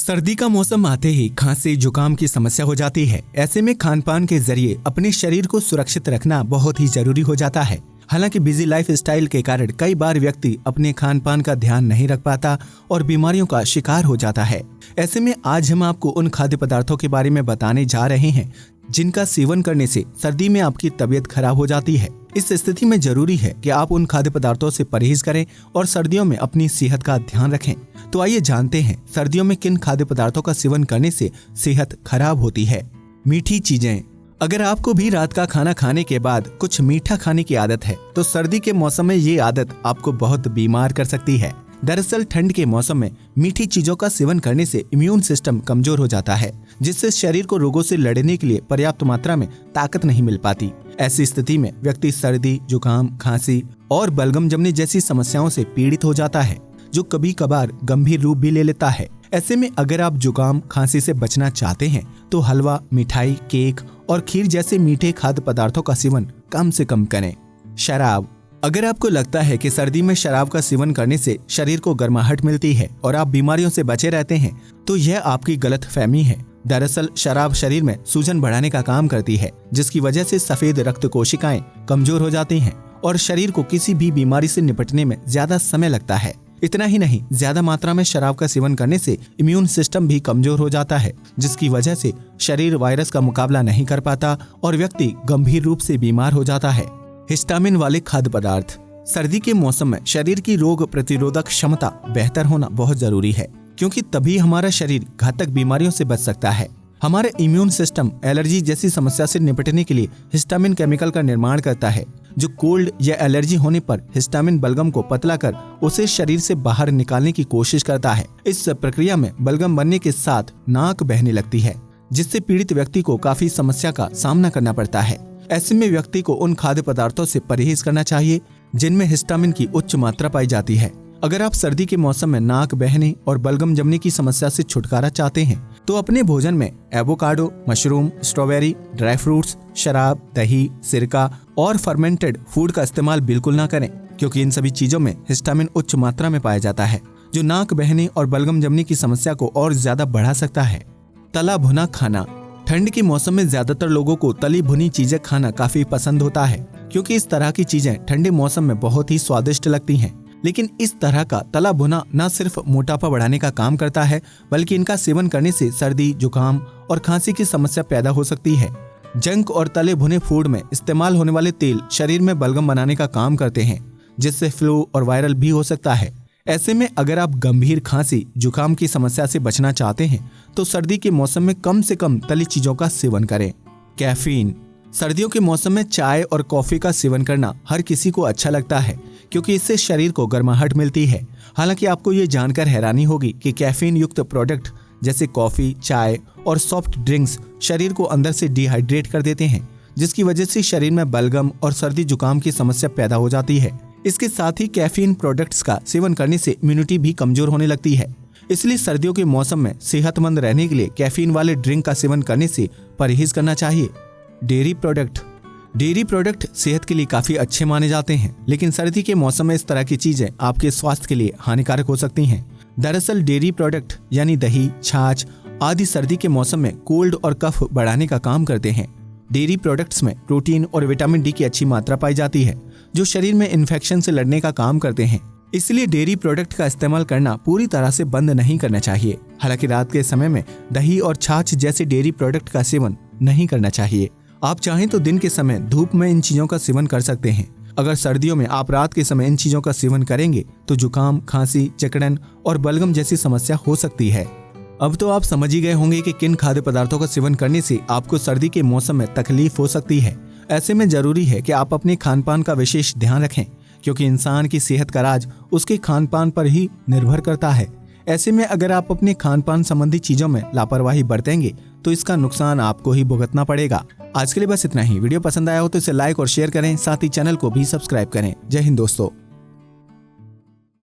सर्दी का मौसम आते ही खांसी जुकाम की समस्या हो जाती है। ऐसे में खान पान के जरिए अपने शरीर को सुरक्षित रखना बहुत ही जरूरी हो जाता है। हालांकि बिजी लाइफ स्टाइल के कारण कई बार व्यक्ति अपने खान पान का ध्यान नहीं रख पाता और बीमारियों का शिकार हो जाता है। ऐसे में आज हम आपको उन खाद्य पदार्थों के बारे में बताने जा रहे हैं जिनका सेवन करने से सर्दी में आपकी तबीयत खराब हो जाती है। इस स्थिति में जरूरी है कि आप उन खाद्य पदार्थों से परहेज करें और सर्दियों में अपनी सेहत का ध्यान रखें। तो आइए जानते हैं सर्दियों में किन खाद्य पदार्थों का सेवन करने से सेहत खराब होती है। मीठी चीजें। अगर आपको भी रात का खाना खाने के बाद कुछ मीठा खाने की आदत है तो सर्दी के मौसम में ये आदत आपको बहुत बीमार कर सकती है। दरअसल ठंड के मौसम में मीठी चीजों का सेवन करने से इम्यून सिस्टम कमजोर हो जाता है, जिससे शरीर को रोगों से लड़ने के लिए पर्याप्त मात्रा में ताकत नहीं मिल पाती। ऐसी स्थिति में व्यक्ति सर्दी, जुकाम, खांसी और बलगम जमने जैसी समस्याओं से पीड़ित हो जाता है, जो कभी कभार गंभीर रूप भी ले लेता है। ऐसे में अगर आप जुकाम, खांसी से बचना चाहते हैं तो हलवा, मिठाई, केक और खीर जैसे मीठे खाद्य पदार्थों का सेवन कम से कम करें। शराब। अगर आपको लगता है कि सर्दी में शराब का सेवन करने से शरीर को गर्माहट मिलती है और आप बीमारियों से बचे रहते हैं तो यह आपकी गलतफहमी है। दरअसल शराब शरीर में सूजन बढ़ाने का काम करती है, जिसकी वजह से सफेद रक्त कोशिकाएं कमजोर हो जाती हैं और शरीर को किसी भी बीमारी से निपटने में ज्यादा समय लगता है। इतना ही नहीं, ज्यादा मात्रा में शराब का सेवन करने से इम्यून सिस्टम भी कमजोर हो जाता है, जिसकी वजह से शरीर वायरस का मुकाबला नहीं कर पाता और व्यक्ति गंभीर रूप से बीमार हो जाता है। हिस्टामिन वाले खाद्य पदार्थ। सर्दी के मौसम में शरीर की रोग प्रतिरोधक क्षमता बेहतर होना बहुत जरूरी है, क्योंकि तभी हमारा शरीर घातक बीमारियों से बच सकता है। हमारा इम्यून सिस्टम एलर्जी जैसी समस्या से निपटने के लिए हिस्टामिन केमिकल का निर्माण करता है, जो कोल्ड या एलर्जी होने पर हिस्टामिन बलगम को पतला कर उसे शरीर से बाहर निकालने की कोशिश करता है। इस प्रक्रिया में बलगम बनने के साथ नाक बहने लगती है, जिससे पीड़ित व्यक्ति को काफी समस्या का सामना करना पड़ता है। ऐसे में व्यक्ति को उन खाद्य पदार्थों से परहेज करना चाहिए जिनमें हिस्टामिन की उच्च मात्रा पाई जाती है। अगर आप सर्दी के मौसम में नाक बहने और बलगम जमने की समस्या से छुटकारा चाहते हैं तो अपने भोजन में avocado, mushroom, strawberry, dry fruits, शराब, दही, सिरका और फर्मेंटेड फूड का इस्तेमाल बिल्कुल ना करें, क्योंकि इन सभी चीजों में हिस्टामिन उच्च मात्रा में पाया जाता है, जो नाक बहने और बलगम जमने की समस्या को और ज्यादा बढ़ा सकता है। तला भुना खाना। ठंड के मौसम में ज्यादातर लोगों को तली भुनी चीजें खाना काफी पसंद होता है, क्योंकि इस तरह की चीजें ठंडे मौसम में बहुत ही स्वादिष्ट लगती हैं। लेकिन इस तरह का तला भुना न सिर्फ मोटापा बढ़ाने का काम करता है, बल्कि इनका सेवन करने से सर्दी, जुकाम और खांसी की समस्या पैदा हो सकती है। जंक और तले भुने फूड में इस्तेमाल होने वाले तेल शरीर में बलगम बनाने का काम करते हैं, जिससे फ्लू और वायरल भी हो सकता है। ऐसे में अगर आप गंभीर खांसी, जुकाम की समस्या से बचना चाहते हैं तो सर्दी के मौसम में कम से कम तली चीजों का सेवन करें। कैफीन। सर्दियों के मौसम में चाय और कॉफी का सेवन करना हर किसी को अच्छा लगता है, क्योंकि इससे शरीर को गर्माहट मिलती है। हालांकि आपको ये जानकर हैरानी होगी कि कैफीन युक्त प्रोडक्ट जैसे कॉफी, चाय और सॉफ्ट ड्रिंक्स शरीर को अंदर से डिहाइड्रेट कर देते हैं, जिसकी वजह से शरीर में बलगम और सर्दी जुकाम की समस्या पैदा हो जाती है। इसके साथ ही कैफीन प्रोडक्ट्स का सेवन करने से इम्यूनिटी भी कमजोर होने लगती है। इसलिए सर्दियों के मौसम में सेहतमंद रहने के लिए कैफीन वाले ड्रिंक का सेवन करने से परहेज करना चाहिए। Dairy product. डेयरी प्रोडक्ट सेहत के लिए काफी अच्छे माने जाते हैं, लेकिन सर्दी के मौसम में इस तरह की चीजें आपके स्वास्थ्य के लिए हानिकारक हो सकती हैं। दरअसल डेयरी प्रोडक्ट यानी दही, छाछ आदि सर्दी के मौसम में कोल्ड और कफ बढ़ाने का काम करते हैं। डेयरी प्रोडक्ट्स में प्रोटीन और विटामिन डी की अच्छी मात्रा पाई जाती है, जो शरीर में इन्फेक्शन से लड़ने का काम करते हैं। इसलिए डेयरी प्रोडक्ट का इस्तेमाल करना पूरी तरह से बंद नहीं करना चाहिए। हालांकि रात के समय में दही और छाछ जैसे डेयरी प्रोडक्ट का सेवन नहीं करना चाहिए। आप चाहें तो दिन के समय धूप में इन चीजों का सेवन कर सकते हैं। अगर सर्दियों में आप रात के समय इन चीजों का सेवन करेंगे तो जुकाम, खांसी, जकड़न और बलगम जैसी समस्या हो सकती है। अब तो आप समझ ही गए होंगे कि किन खाद्य पदार्थों का सेवन करने से आपको सर्दी के मौसम में तकलीफ हो सकती है। ऐसे में जरूरी है कि आप अपने खान पान का विशेष ध्यान रखें, क्योंकि इंसान की सेहत का राज उसके खान पान पर ही निर्भर करता है। ऐसे में अगर आप अपने खान पान संबंधी चीजों में लापरवाही बरतेंगे तो इसका नुकसान आपको ही भुगतना पड़ेगा। आज के लिए बस इतना ही। वीडियो पसंद आया हो तो इसे लाइक और शेयर करें, साथ ही चैनल को भी सब्सक्राइब करें। जय हिंद दोस्तों।